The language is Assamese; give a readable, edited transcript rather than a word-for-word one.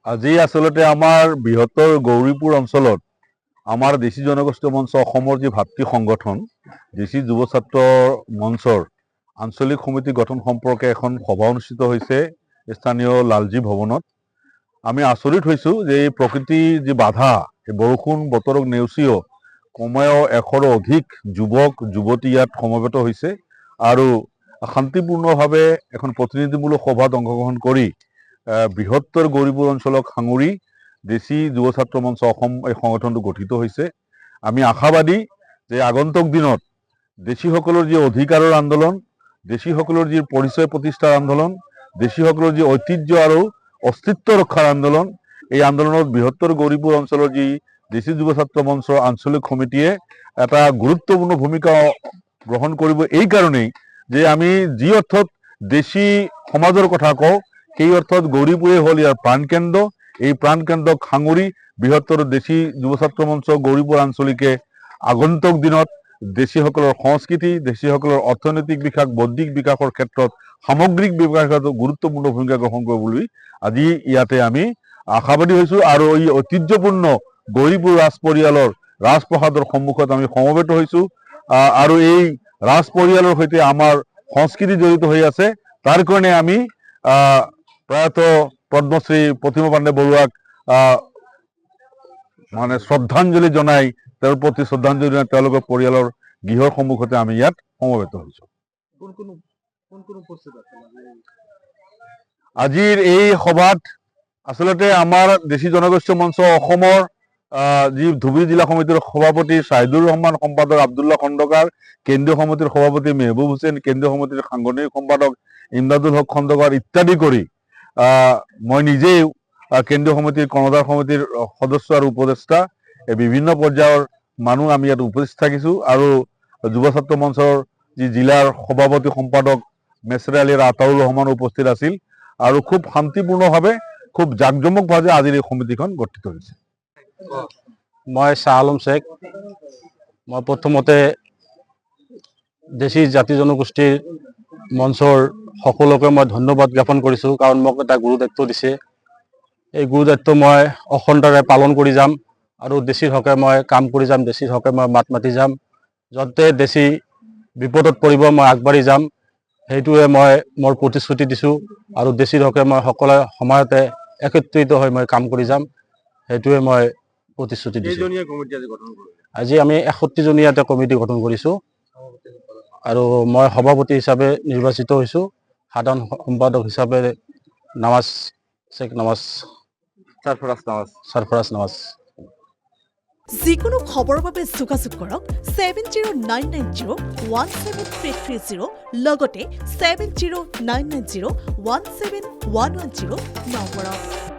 আজি আচলতে আমাৰ বৃহত্তৰ গৌৰীপুৰ অঞ্চলত আমাৰ দেশী জনগোষ্ঠী মঞ্চ অসমৰ যি ভাতৃ সংগঠন দেশী যুৱ ছাত্ৰ মঞ্চৰ আঞ্চলিক সমিতি গঠন সম্পৰ্কে এখন সভা অনুষ্ঠিত হৈছে স্থানীয় লালজী ভৱনত। আমি আচৰিত হৈছোঁ যে এই প্ৰকৃতিৰ যি বাধা, এই বৰষুণ বতৰক নেওচিও কমেও 100ৰো অধিক যুৱক যুৱতী ইয়াত সমবেত হৈছে আৰু শান্তিপূৰ্ণভাৱে এখন প্ৰতিনিধিমূলক সভাত অংশগ্ৰহণ কৰি বৃহত্তৰ গৌৰীপুৰ অঞ্চলক সাঙুৰি দেশী যুৱ ছাত্ৰ মঞ্চ অসম এই সংগঠনটো গঠিত হৈছে। আমি আশাবাদী যে আগন্তুক দিনত দেশীসকলৰ যি অধিকাৰৰ আন্দোলন, দেশীসকলৰ যি পৰিচয় প্ৰতিষ্ঠাৰ আন্দোলন, দেশীসকলৰ যি ঐতিহ্য আৰু অস্তিত্ব ৰক্ষাৰ আন্দোলন, এই আন্দোলনত বৃহত্তৰ গৌৰীপুৰ অঞ্চলৰ যি দেশী যুৱ ছাত্ৰ মঞ্চৰ আঞ্চলিক সমিতিয়ে এটা গুৰুত্বপূৰ্ণ ভূমিকা গ্ৰহণ কৰিব। এই কাৰণেই যে আমি যি অৰ্থত দেশী সমাজৰ কথা কওঁ, সেই অৰ্থত গৌৰীপুৰে হ'ল ইয়াৰ প্ৰাণকেন্দ্ৰ। এই প্ৰাণকেন্দ্ৰক সাঙুৰি বৃহত্তৰ দেশী যুৱ ছাত্ৰ মঞ্চ গৌৰীপুৰ আঞ্চলিকে আগন্তুক দিনত দেশীসকলৰ সংস্কৃতি, দেশীসকলৰ অৰ্থনৈতিক বিকাশ, বৌদ্ধিক বিকাশৰ ক্ষেত্ৰত সামগ্ৰিক বিকাশত গুৰুত্বপূৰ্ণ ভূমিকা গ্ৰহণ কৰিব বুলি আজি ইয়াতে আমি আশাবাদী হৈছোঁ। আৰু এই ঐতিহ্যপূৰ্ণ গৌৰীপুৰ ৰাজ পৰিয়ালৰ ৰাজপ্ৰসাদৰ সন্মুখত আমি সমবেত হৈছোঁ আৰু এই ৰাজ পৰিয়ালৰ সৈতে আমাৰ সংস্কৃতি জড়িত হৈ আছে। তাৰ কাৰণে আমি প্ৰয়াত পদ্মশ্ৰী প্ৰতিমা পাণ্ডে বৰুৱাক মানে শ্ৰদ্ধাঞ্জলি জনাই, তেওঁৰ প্ৰতি শ্ৰদ্ধাঞ্জলি জনাই তেওঁলোকৰ পৰিয়ালৰ গৃহৰ সন্মুখতে আমি ইয়াত সমবেত হৈছোঁ। আজিৰ এই সভাত আচলতে আমাৰ দেশী জনগোষ্ঠী মঞ্চ অসমৰ যি ধুবুৰী জিলা সমিতিৰ সভাপতি ছাহিদুৰ ৰহমান, সম্পাদক আব্দুল্লাহ খণ্ডকাৰ, কেন্দ্ৰীয় সমিতিৰ সভাপতি মেহবুব হুছেইন, কেন্দ্ৰীয় সমিতিৰ সাংগঠনিক সম্পাদক ইমদাদুল হক খণ্ডকাৰ ইত্যাদি কৰি মই নিজেই কেন্দ্ৰীয় সমিতিৰ কৰ্ণধাৰ সমিতিৰ সদস্য আৰু উপদেষ্টা, বিভিন্ন পৰ্যায়ৰ মানুহ আমি ইয়াত উপস্থিত থাকিছোঁ। আৰু যুৱ ছাত্ৰ মঞ্চৰ যি জিলাৰ সভাপতি সম্পাদক মেছৰে আলী আতাউৰ ৰহমান উপস্থিত আছিল আৰু খুব শান্তিপূৰ্ণভাৱে, খুব জাকজমকভাৱে আজিৰ এই সমিতিখন গঠিত হৈছে। মই শ্বাহ আলম শেখ। মই প্ৰথমতে দেশী জাতি জনগোষ্ঠীৰ মঞ্চৰ সকলোকে মই ধন্যবাদ জ্ঞাপন কৰিছোঁ, কাৰণ মোক এটা গুৰু দায়িত্ব দিছে। এই গুৰু দায়িত্ব মই অখণ্ডৰে পালন কৰি যাম আৰু দেশীৰ হকে মই কাম কৰি যাম, দেশীৰ হকে মই মাত মাতি যাম। য'তে দেশী বিপদত পৰিব মই আগবাঢ়ি যাম, সেইটোৱে মই মোৰ প্ৰতিশ্ৰুতি দিছোঁ। আৰু দেশীৰ হকে মই সকলো সময়তে একত্ৰিত হৈ মই কাম কৰি যাম, সেইটোৱে মই প্ৰতিশ্ৰুতি দিছোঁ। আজি আমি 61জনীয়া এটা কমিটি গঠন কৰিছোঁ আৰু মই সভাপতি হিচাপে নিৰ্বাচিত হৈছোঁ। সাধাৰণ সম্পাদক হিচাপে সৰফৰাজ নৱাজ। যিকোনো খবৰৰ বাবে যোগাযোগ কৰক 7099017330 লগতে 7099017110 নম্বৰত।